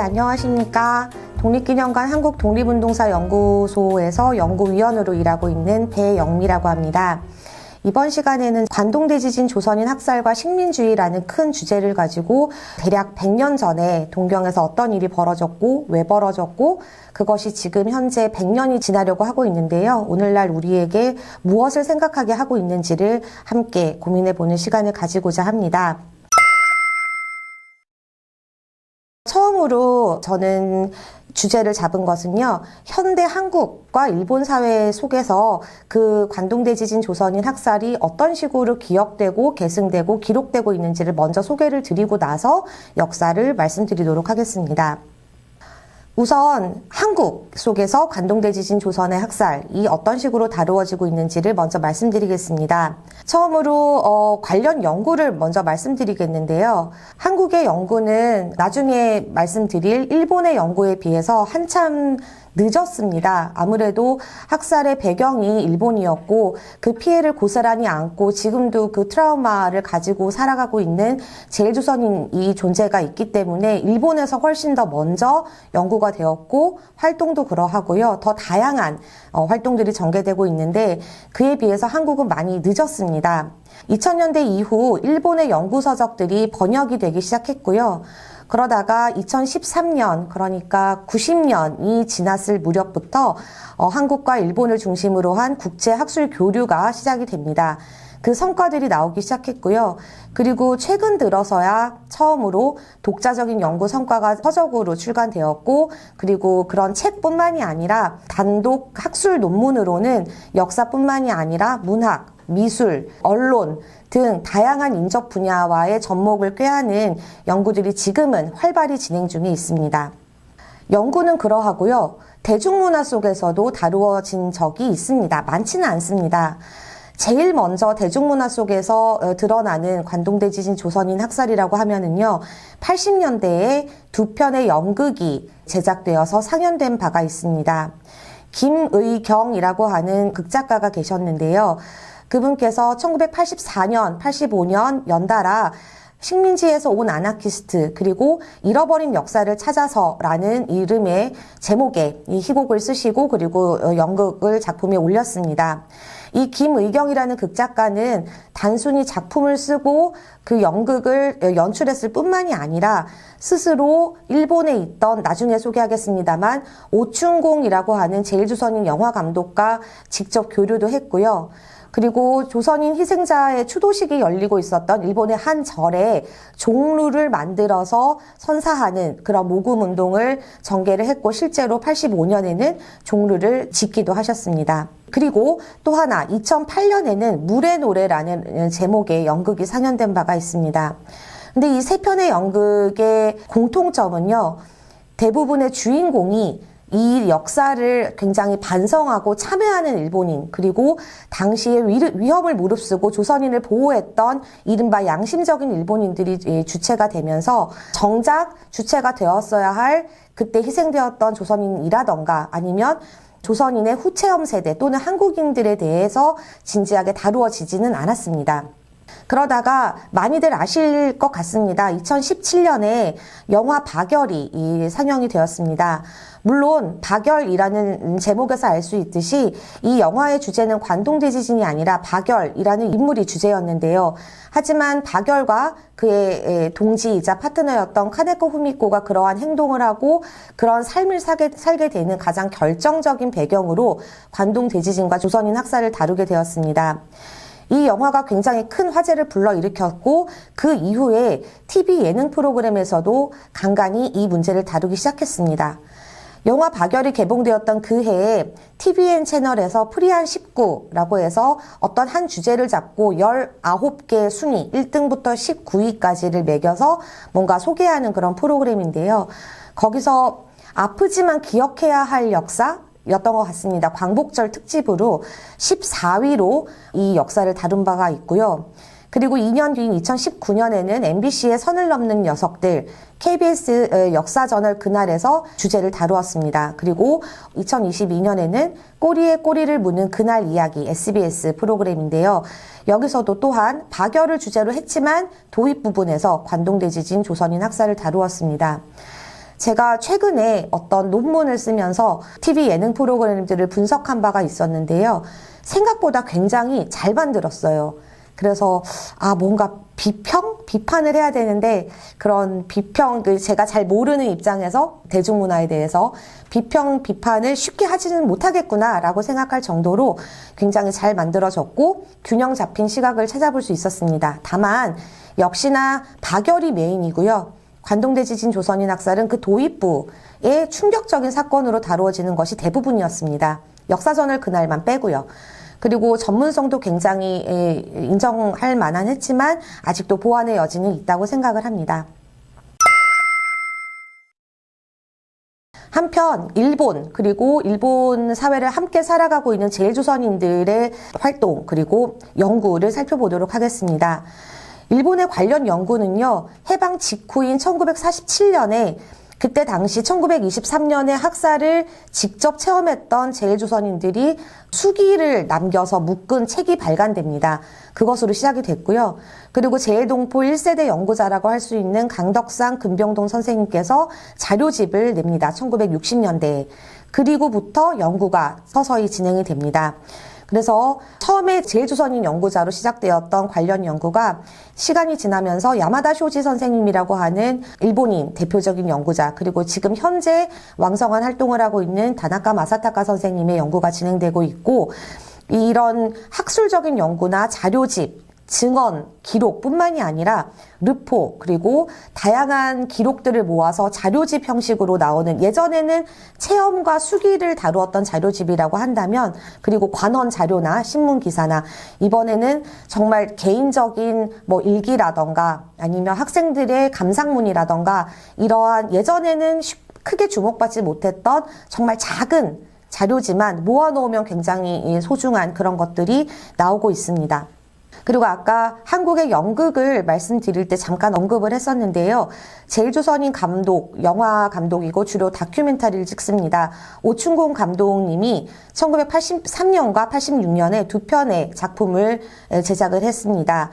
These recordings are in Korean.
안녕하십니까. 독립기념관 한국독립운동사연구소에서 연구위원으로 일하고 있는 배영미라고 합니다. 이번 시간에는 관동대지진 조선인 학살과 식민주의라는 큰 주제를 가지고 대략 100년 전에 동경에서 어떤 일이 벌어졌고 왜 벌어졌고 그것이 지금 현재 100년이 지나려고 하고 있는데요. 오늘날 우리에게 무엇을 생각하게 하고 있는지를 함께 고민해보는 시간을 가지고자 합니다. 처음으로 저는 주제를 잡은 것은요, 현대 한국과 일본 사회 속에서 그 관동대지진 조선인 학살이 어떤 식으로 기억되고 계승되고 기록되고 있는지를 먼저 소개를 드리고 나서 역사를 말씀드리도록 하겠습니다. 우선 한국 속에서 관동대지진 조선의 학살이 어떤 식으로 다루어지고 있는지를 먼저 말씀드리겠습니다. 처음으로 관련 연구를 먼저 말씀드리겠는데요. 한국의 연구는 나중에 말씀드릴 일본의 연구에 비해서 한참 늦었습니다. 아무래도 학살의 배경이 일본이었고 그 피해를 고스란히 안고 지금도 그 트라우마를 가지고 살아가고 있는 제일조선인이 존재가 있기 때문에 일본에서 훨씬 더 먼저 연구가 되었고 활동도 그러하고요. 더 다양한 활동들이 전개되고 있는데 그에 비해서 한국은 많이 늦었습니다. 2000년대 이후 일본의 연구 서적들이 번역이 되기 시작했고요. 그러다가 2013년, 그러니까 90년이 지났을 무렵부터 한국과 일본을 중심으로 한 국제 학술 교류가 시작이 됩니다. 그 성과들이 나오기 시작했고요. 그리고 최근 들어서야 처음으로 독자적인 연구 성과가 서적으로 출간되었고, 그리고 그런 책뿐만이 아니라 단독 학술 논문으로는 역사뿐만이 아니라 문학, 미술, 언론 등 다양한 인적 분야와의 접목을 꾀하는 연구들이 지금은 활발히 진행 중에 있습니다. 연구는 그러하고요. 대중문화 속에서도 다루어진 적이 있습니다. 많지는 않습니다. 제일 먼저 대중문화 속에서 드러나는 관동대지진 조선인 학살이라고 하면은요, 80년대에 두 편의 연극이 제작되어서 상연된 바가 있습니다. 김의경이라고 하는 극작가가 계셨는데요. 그분께서 1984년, 85년 연달아 식민지에서 온 아나키스트 그리고 잃어버린 역사를 찾아서라는 이름의 제목의 이 희곡을 쓰시고 그리고 연극을 작품에 올렸습니다. 이 김의경이라는 극작가는 단순히 작품을 쓰고 그 연극을 연출했을 뿐만이 아니라 스스로 일본에 있던, 나중에 소개하겠습니다만, 오춘공이라고 하는 제일조선인 영화감독과 직접 교류도 했고요. 그리고 조선인 희생자의 추도식이 열리고 있었던 일본의 한 절에 종루를 만들어서 선사하는 그런 모금운동을 전개를 했고 실제로 85년에는 종루를 짓기도 하셨습니다. 그리고 또 하나 2008년에는 물의 노래라는 제목의 연극이 상연된 바가 있습니다. 근데 이 세 편의 연극의 공통점은요, 대부분의 주인공이 이 역사를 굉장히 반성하고 참회하는 일본인, 그리고 당시에 위험을 무릅쓰고 조선인을 보호했던 이른바 양심적인 일본인들이 주체가 되면서 정작 주체가 되었어야 할 그때 희생되었던 조선인이라던가 아니면 조선인의 후체험 세대 또는 한국인들에 대해서 진지하게 다루어지지는 않았습니다. 그러다가 많이들 아실 것 같습니다. 2017년에 영화 박열이 상영이 되었습니다. 물론 박열이라는 제목에서 알 수 있듯이 이 영화의 주제는 관동대지진이 아니라 박열이라는 인물이 주제였는데요. 하지만 박열과 그의 동지이자 파트너였던 카네코 후미코가 그러한 행동을 하고 그런 삶을 살게 되는 가장 결정적인 배경으로 관동대지진과 조선인 학살을 다루게 되었습니다. 이 영화가 굉장히 큰 화제를 불러일으켰고 그 이후에 TV 예능 프로그램에서도 간간히 이 문제를 다루기 시작했습니다. 영화 박열이 개봉되었던 그 해에 TVN 채널에서 프리한 19라고 해서 어떤 한 주제를 잡고 19개 순위 1등부터 19위까지를 매겨서 뭔가 소개하는 그런 프로그램인데요. 거기서 아프지만 기억해야 할 역사? 였던 것 같습니다. 광복절 특집으로 14위로 이 역사를 다룬 바가 있고요. 그리고 2년 뒤인 2019년에는 MBC의 선을 넘는 녀석들, KBS 역사저널 그날에서 주제를 다루었습니다. 그리고 2022년에는 꼬리에 꼬리를 무는 그날 이야기 SBS 프로그램인데요. 여기서도 또한 박열을 주제로 했지만 도입 부분에서 관동대지진 조선인 학살을 다루었습니다. 제가 최근에 어떤 논문을 쓰면서 TV 예능 프로그램들을 분석한 바가 있었는데요. 생각보다 굉장히 잘 만들었어요. 그래서 뭔가 비판을 해야 되는데 그런 제가 잘 모르는 입장에서 대중문화에 대해서 비판을 쉽게 하지는 못하겠구나라고 생각할 정도로 굉장히 잘 만들어졌고 균형 잡힌 시각을 찾아볼 수 있었습니다. 다만 역시나 박열이 메인이고요. 관동대 지진 조선인 학살은 그 도입부의 충격적인 사건으로 다루어지는 것이 대부분이었습니다. 역사전을 그날만 빼고요. 그리고 전문성도 굉장히 인정할 만한 했지만 아직도 보완의 여지는 있다고 생각을 합니다. 한편 그리고 일본 사회를 함께 살아가고 있는 제일조선인들의 활동 그리고 연구를 살펴보도록 하겠습니다. 일본의 관련 연구는요, 해방 직후인 1947년에 그때 당시 1923년에 학살을 직접 체험했던 제일조선인들이 수기를 남겨서 묶은 책이 발간됩니다. 그것으로 시작이 됐고요. 그리고 제일동포 1세대 연구자라고 할 수 있는 강덕상 금병동 선생님께서 자료집을 냅니다. 1960년대에. 그리고부터 연구가 서서히 진행이 됩니다. 그래서 처음에 제일조선인 연구자로 시작되었던 관련 연구가 시간이 지나면서 야마다 쇼지 선생님이라고 하는 일본인 대표적인 연구자, 그리고 지금 현재 왕성한 활동을 하고 있는 다나카 마사타카 선생님의 연구가 진행되고 있고, 이런 학술적인 연구나 자료집, 증언, 기록뿐만이 아니라 르포, 그리고 다양한 기록들을 모아서 자료집 형식으로 나오는, 예전에는 체험과 수기를 다루었던 자료집이라고 한다면, 그리고 관원 자료나 신문 기사나, 이번에는 정말 개인적인 일기라던가 아니면 학생들의 감상문이라던가, 이러한 예전에는 크게 주목받지 못했던 정말 작은 자료지만 모아놓으면 굉장히 소중한 그런 것들이 나오고 있습니다. 그리고 아까 한국의 연극을 말씀드릴 때 잠깐 언급을 했었는데요. 제일조선인 감독, 영화 감독이고 주로 다큐멘터리를 찍습니다. 오충공 감독님이 1983년과 86년에 두 편의 작품을 제작을 했습니다.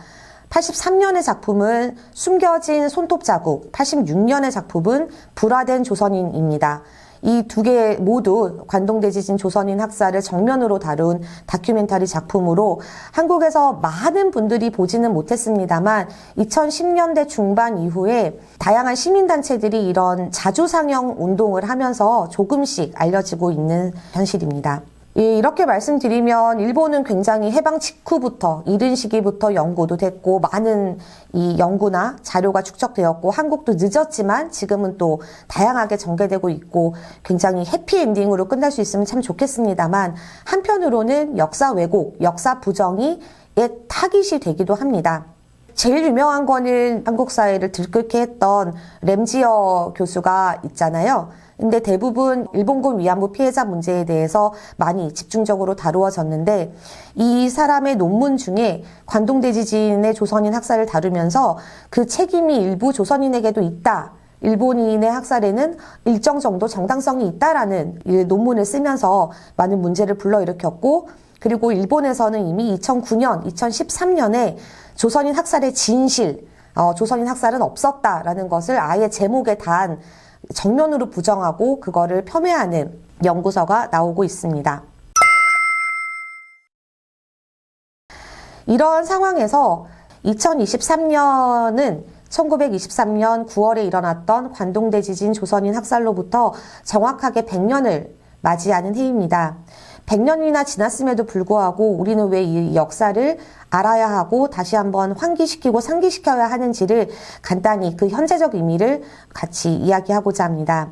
83년의 작품은 숨겨진 손톱 자국, 86년의 작품은 불화된 조선인입니다. 이 두 개 모두 관동대 지진 조선인 학살을 정면으로 다룬 다큐멘터리 작품으로 한국에서 많은 분들이 보지는 못했습니다만 2010년대 중반 이후에 다양한 시민단체들이 이런 자주상영 운동을 하면서 조금씩 알려지고 있는 현실입니다. 이렇게 말씀드리면 일본은 굉장히 해방 직후부터 이른 시기부터 연구도 됐고 많은 이 연구나 자료가 축적되었고, 한국도 늦었지만 지금은 또 다양하게 전개되고 있고 굉장히 해피엔딩으로 끝날 수 있으면 참 좋겠습니다만, 한편으로는 역사 왜곡, 역사 부정이 타깃이 되기도 합니다. 제일 유명한 거는 한국 사회를 들끓게 했던 램지어 교수가 있잖아요. 근데 대부분 일본군 위안부 피해자 문제에 대해서 많이 집중적으로 다루어졌는데, 이 사람의 논문 중에 관동대 지진의 조선인 학살을 다루면서 그 책임이 일부 조선인에게도 있다, 일본인의 학살에는 일정 정도 정당성이 있다라는 논문을 쓰면서 많은 문제를 불러일으켰고, 그리고 일본에서는 이미 2009년, 2013년에 조선인 학살의 진실, 조선인 학살은 없었다라는 것을 아예 제목에 단 정면으로 부정하고 그거를 폄훼하는 연구서가 나오고 있습니다. 이런 상황에서 2023년은 1923년 9월에 일어났던 관동대 지진 조선인 학살로부터 정확하게 100년을 맞이하는 해입니다. 100년이나 지났음에도 불구하고 우리는 왜 이 역사를 알아야 하고 다시 한번 환기시키고 상기시켜야 하는지를 간단히 그 현재적 의미를 같이 이야기하고자 합니다.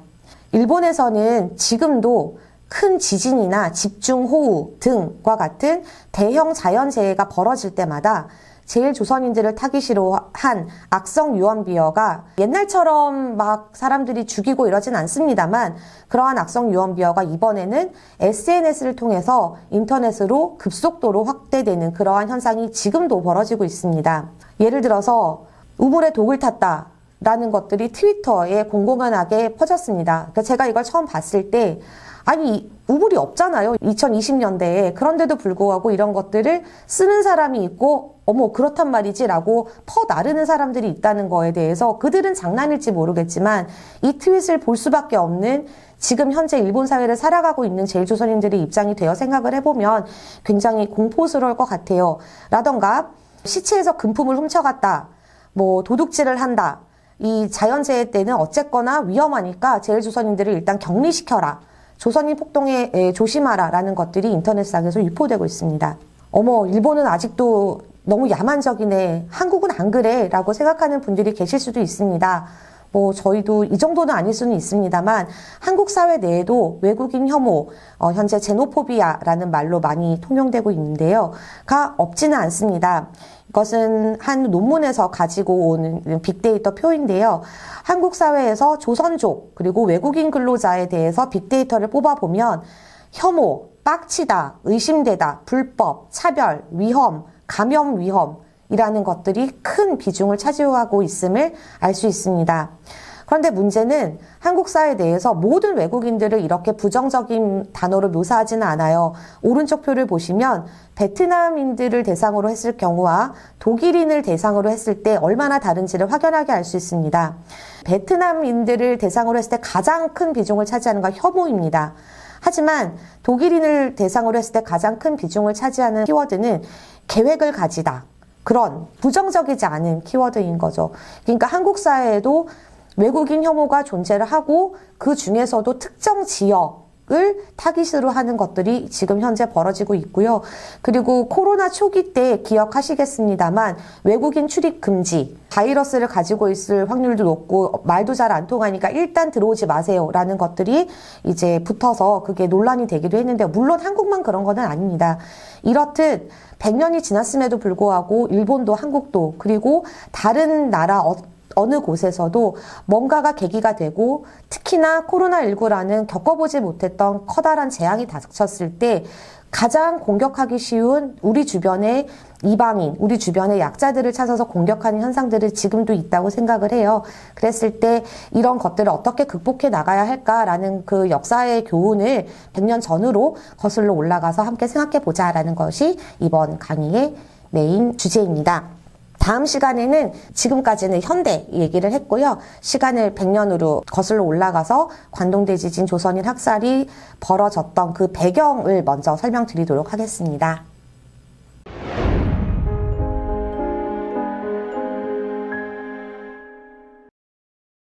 일본에서는 지금도 큰 지진이나 집중호우 등과 같은 대형 자연재해가 벌어질 때마다 제일 조선인들을 타깃으로 한 악성 유언비어가, 옛날처럼 막 사람들이 죽이고 이러진 않습니다만 그러한 악성 유언비어가 이번에는 SNS를 통해서 인터넷으로 급속도로 확대되는 그러한 현상이 지금도 벌어지고 있습니다. 예를 들어서 우물에 독을 탔다, 라는 것들이 트위터에 공공연하게 퍼졌습니다. 그러니까 제가 이걸 처음 봤을 때 아니 우물이 없잖아요. 2020년대에. 그런데도 불구하고 이런 것들을 쓰는 사람이 있고 어머 그렇단 말이지 라고 퍼나르는 사람들이 있다는 거에 대해서 그들은 장난일지 모르겠지만 이 트윗을 볼 수밖에 없는 지금 현재 일본 사회를 살아가고 있는 제1조선인들의 입장이 되어 생각을 해보면 굉장히 공포스러울 것 같아요. 라던가 시체에서 금품을 훔쳐갔다. 뭐 도둑질을 한다. 이 자연재해 때는 어쨌거나 위험하니까 제1조선인들을 일단 격리시켜라. 조선인 폭동에 조심하라 라는 것들이 인터넷상에서 유포되고 있습니다. 어머 일본은 아직도 너무 야만적이네. 한국은 안 그래 라고 생각하는 분들이 계실 수도 있습니다. 뭐 저희도 이 정도는 아닐 수는 있습니다만 한국 사회 내에도 외국인 혐오, 현재 제노포비아라는 말로 많이 통용되고 있는데요. 가 없지는 않습니다. 이것은 한 논문에서 가지고 오는 빅데이터 표인데요. 한국 사회에서 조선족 그리고 외국인 근로자에 대해서 빅데이터를 뽑아보면 혐오, 빡치다, 의심되다, 불법, 차별, 위험, 감염 위험 이라는 것들이 큰 비중을 차지하고 있음을 알 수 있습니다. 그런데 문제는 한국 사회 내에서 모든 외국인들을 이렇게 부정적인 단어로 묘사하지는 않아요. 오른쪽 표를 보시면 베트남인들을 대상으로 했을 경우와 독일인을 대상으로 했을 때 얼마나 다른지를 확연하게 알 수 있습니다. 베트남인들을 대상으로 했을 때 가장 큰 비중을 차지하는 건 혐오입니다. 하지만 독일인을 대상으로 했을 때 가장 큰 비중을 차지하는 키워드는 계획을 가지다. 그런 부정적이지 않은 키워드인 거죠. 그러니까 한국 사회에도 외국인 혐오가 존재를 하고 그 중에서도 특정 지역을 타깃으로 하는 것들이 지금 현재 벌어지고 있고요. 그리고 코로나 초기 때 기억하시겠습니다만 외국인 출입 금지, 바이러스를 가지고 있을 확률도 높고 말도 잘 안 통하니까 일단 들어오지 마세요 라는 것들이 이제 붙어서 그게 논란이 되기도 했는데 물론 한국만 그런 거는 아닙니다. 이렇듯 100년이 지났음에도 불구하고 일본도 한국도 그리고 다른 나라 어느 곳에서도 뭔가가 계기가 되고 특히나 코로나19라는 겪어보지 못했던 커다란 재앙이 닥쳤을 때 가장 공격하기 쉬운 우리 주변의 이방인, 우리 주변의 약자들을 찾아서 공격하는 현상들이 지금도 있다고 생각을 해요. 그랬을 때 이런 것들을 어떻게 극복해 나가야 할까라는 그 역사의 교훈을 100년 전으로 거슬러 올라가서 함께 생각해 보자라는 것이 이번 강의의 메인 주제입니다. 다음 시간에는 지금까지는 현대 얘기를 했고요. 시간을 100년으로 거슬러 올라가서 관동대지진 조선인 학살이 벌어졌던 그 배경을 먼저 설명드리도록 하겠습니다.